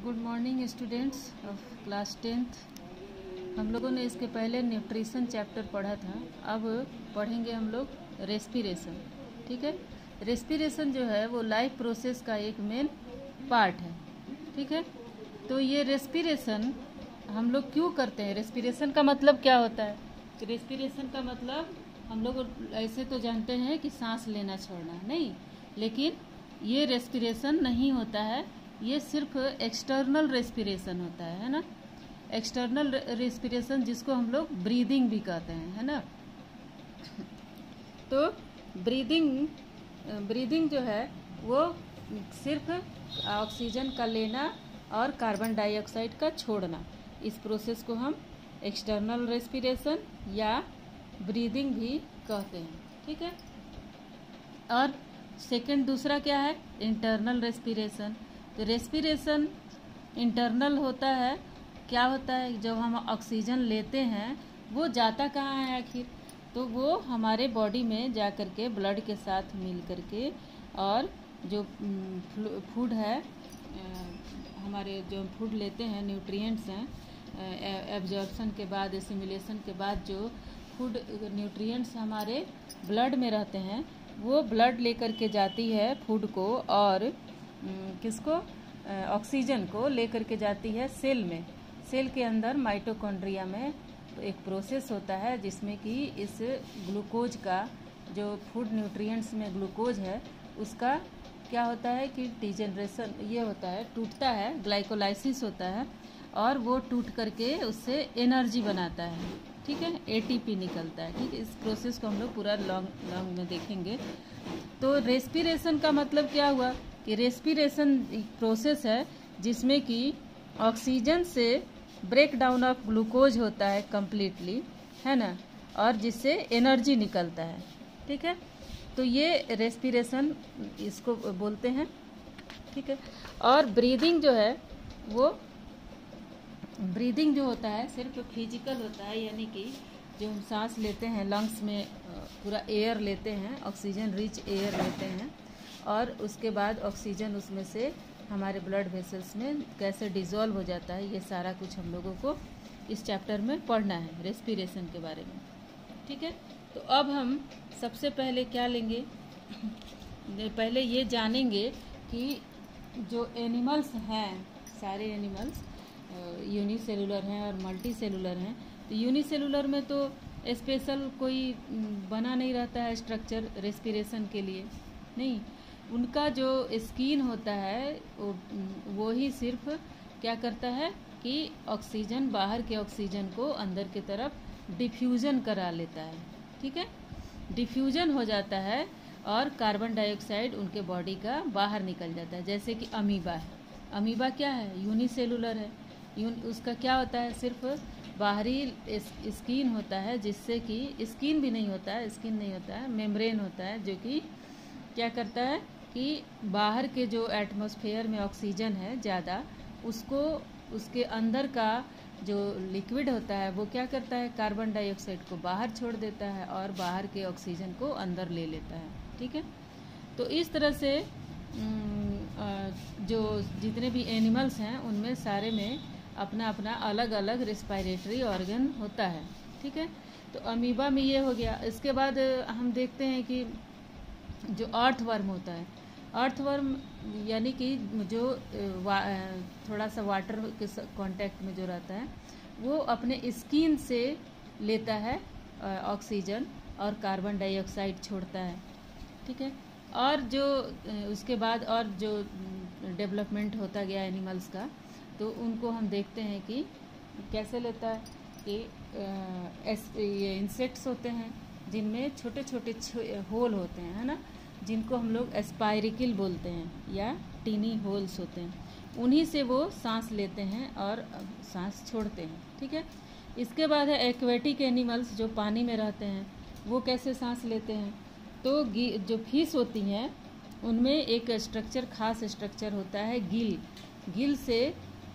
Good morning students of class 10th। हम लोगों ने इसके पहले न्यूट्रिशन चैप्टर पढ़ा था। अब पढ़ेंगे हम लोग रेस्पिरेशन। ठीक है, रेस्पिरेशन जो है वो लाइफ प्रोसेस का एक मेन पार्ट है। ठीक है, तो ये रेस्पिरेशन हम लोग क्यों करते हैं? रेस्पिरेशन का मतलब क्या होता है? रेस्पिरेशन का मतलब हम लोग ऐसे तो जानते हैं कि सांस लेना छोड़ना, नहीं, लेकिन ये रेस्पिरेशन नहीं होता है। ये सिर्फ एक्सटर्नल रेस्पिरेशन होता है ना। एक्सटर्नल रेस्पिरेशन जिसको हम लोग ब्रीदिंग भी कहते हैं, है ना। तो ब्रीदिंग जो है वो सिर्फ ऑक्सीजन का लेना और कार्बन डाइऑक्साइड का छोड़ना, इस प्रोसेस को हम एक्सटर्नल रेस्पिरेशन या ब्रीदिंग भी कहते हैं। ठीक है, और सेकंड दूसरा क्या है? Internal respiration. तो रेस्पिरेशन इंटरनल होता है। क्या होता है? जब हम ऑक्सीजन लेते हैं वो जाता कहाँ है आखिर? तो वो हमारे बॉडी में जा कर के ब्लड के साथ मिल कर के, और जो फूड है, हमारे जो फूड लेते हैं, न्यूट्रिएंट्स हैं, एब्जॉर्प्शन के बाद, एसिमिलेशन के बाद जो फूड न्यूट्रिएंट्स हमारे ब्लड में रहते हैं, वो ब्लड लेकर के जाती है फूड को, और किसको? ऑक्सीजन को लेकर के जाती है सेल में। सेल के अंदर माइटोकॉन्ड्रिया में एक प्रोसेस होता है जिसमें कि इस ग्लूकोज का, जो फूड न्यूट्रिएंट्स में ग्लूकोज है, उसका क्या होता है कि डिजेनरेशन ये होता है, टूटता है, ग्लाइकोलाइसिस होता है, और वो टूट करके उससे एनर्जी बनाता है। ठीक है, एटीपी निकलता है। ठीक है, इस प्रोसेस को हम लोग पूरा लॉन्ग में देखेंगे। तो रेस्पिरेशन का मतलब क्या हुआ कि रेस्पिरेशन प्रोसेस है जिसमें कि ऑक्सीजन से ब्रेक डाउन ऑफ ग्लूकोज होता है कम्प्लीटली, है ना, और जिससे एनर्जी निकलता है। ठीक है, तो ये रेस्पिरेशन इसको बोलते हैं। ठीक है, और ब्रीदिंग जो है वो, ब्रीदिंग जो होता है सिर्फ फिजिकल होता है, यानी कि जो हम सांस लेते हैं, लंग्स में पूरा एयर लेते हैं, ऑक्सीजन रिच एयर लेते हैं, और उसके बाद ऑक्सीजन उसमें से हमारे ब्लड वेसल्स में कैसे डिज़ोल्व हो जाता है, ये सारा कुछ हम लोगों को इस चैप्टर में पढ़ना है, रेस्पिरेशन के बारे में। ठीक है, तो अब हम सबसे पहले क्या लेंगे? पहले ये जानेंगे कि जो एनिमल्स हैं, सारे एनिमल्स यूनिसेलुलर हैं और मल्टी सेलुलर हैं। तो यूनिसेलुलर में तो स्पेशल कोई बना नहीं रहता है स्ट्रक्चर रेस्पिरेशन के लिए, नहीं। उनका जो स्किन होता है वो ही सिर्फ क्या करता है कि ऑक्सीजन, बाहर के ऑक्सीजन को अंदर की तरफ डिफ्यूजन करा लेता है। ठीक है, डिफ्यूजन हो जाता है और कार्बन डाइऑक्साइड उनके बॉडी का बाहर निकल जाता है। जैसे कि अमीबा है। अमीबा क्या है? यूनिसेलुलर है। उसका क्या होता है? सिर्फ बाहरी स्किन होता है, जिससे कि स्किन भी नहीं होता है, स्किन नहीं होता है, मेम्ब्रेन होता है, जो कि क्या करता है कि बाहर के जो एटमॉस्फेयर में ऑक्सीजन है ज़्यादा, उसको, उसके अंदर का जो लिक्विड होता है वो क्या करता है? कार्बन डाइऑक्साइड को बाहर छोड़ देता है और बाहर के ऑक्सीजन को अंदर ले लेता है। ठीक है, तो इस तरह से जो जितने भी एनिमल्स हैं उनमें सारे में अपना अपना अलग अलग रेस्पिरेटरी ऑर्गन होता है। ठीक है, तो अमीबा में ये हो गया। इसके बाद हम देखते हैं कि जो अर्थवर्म होता है, अर्थवर्म यानी कि जो थोड़ा सा वाटर के कांटेक्ट में जो रहता है, वो अपने स्किन से लेता है ऑक्सीजन और कार्बन डाइऑक्साइड छोड़ता है। ठीक है, और जो उसके बाद और जो डेवलपमेंट होता गया एनिमल्स का, तो उनको हम देखते हैं कि कैसे लेता है कि ये इंसेक्ट्स होते हैं जिनमें छोटे छोटे होल होते हैं, है ना, जिनको हम लोग एस्पायरिकल बोलते हैं, या टीनी होल्स होते हैं। उन्हीं से वो सांस लेते हैं और सांस छोड़ते हैं। ठीक है, इसके बाद है एक्वेटिक एनिमल्स, जो पानी में रहते हैं। वो कैसे सांस लेते हैं? तो जो फिश होती हैं उनमें एक स्ट्रक्चर, खास स्ट्रक्चर होता है गिल। गिल से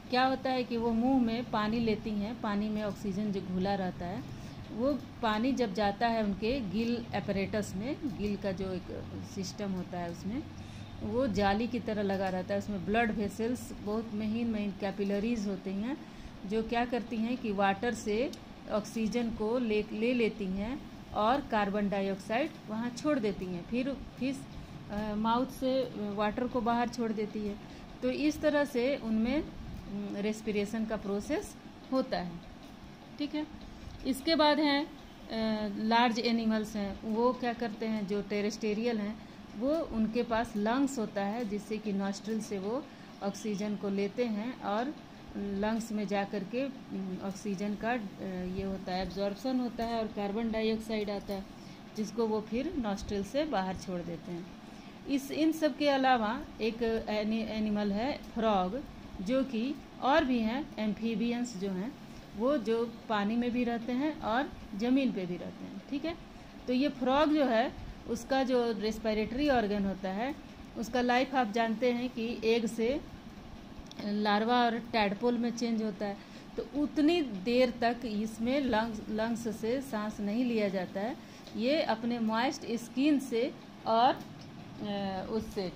क्या होता है कि वो मुंह में पानी लेती हैं, पानी में ऑक्सीजन जो घुला रहता है, वो पानी जब जाता है उनके गिल एपरेटस में, गिल का जो एक सिस्टम होता है उसमें, वो जाली की तरह लगा रहता है, उसमें ब्लड वेसल्स बहुत महीन महीन कैपिलरीज होती हैं जो क्या करती हैं कि वाटर से ऑक्सीजन को ले लेती हैं और कार्बन डाइऑक्साइड वहाँ छोड़ देती हैं, फिर माउथ से वाटर को बाहर छोड़ देती है। तो इस तरह से उनमें रेस्पिरेशन का प्रोसेस होता है। ठीक है। इसके बाद हैं लार्ज एनिमल्स हैं, वो क्या करते हैं, जो टेरेस्टेरियल हैं वो उनके पास लंग्स होता है जिससे कि नॉस्ट्रिल से वो ऑक्सीजन को लेते हैं और लंग्स में जा कर के ऑक्सीजन का ये होता है एब्जॉर्प्शन होता है और कार्बन डाइऑक्साइड आता है जिसको वो फिर नॉस्ट्रिल से बाहर छोड़ देते हैं। इन सब के अलावा एक एनिमल है फ्रॉग, जो कि और भी हैं एम्फीबियंस जो हैं वो जो पानी में भी रहते हैं और ज़मीन पे भी रहते हैं। ठीक है। तो ये फ्रॉग जो है उसका जो रेस्पिरेटरी ऑर्गन होता है उसका लाइफ आप जानते हैं कि एग से लार्वा और टैडपोल में चेंज होता है। तो उतनी देर तक इसमें लंग्स से सांस नहीं लिया जाता है, ये अपने मॉइस्ट स्किन से और उससे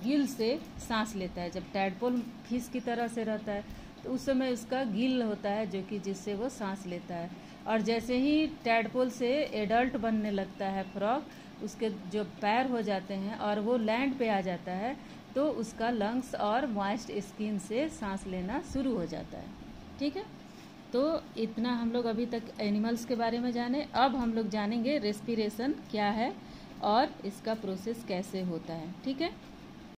गिल से सांस लेता है। जब टैडपोल फिश की तरह से रहता है तो उस समय उसका गिल होता है जो कि जिससे वो सांस लेता है, और जैसे ही टैडपोल से एडल्ट बनने लगता है फ्रॉग, उसके जो पैर हो जाते हैं और वो लैंड पे आ जाता है तो उसका लंग्स और मॉइस्ट स्किन से सांस लेना शुरू हो जाता है। ठीक है। तो इतना हम लोग अभी तक एनिमल्स के बारे में जाने। अब हम लोग जानेंगे रेस्पिरेशन क्या है और इसका प्रोसेस कैसे होता है। ठीक है।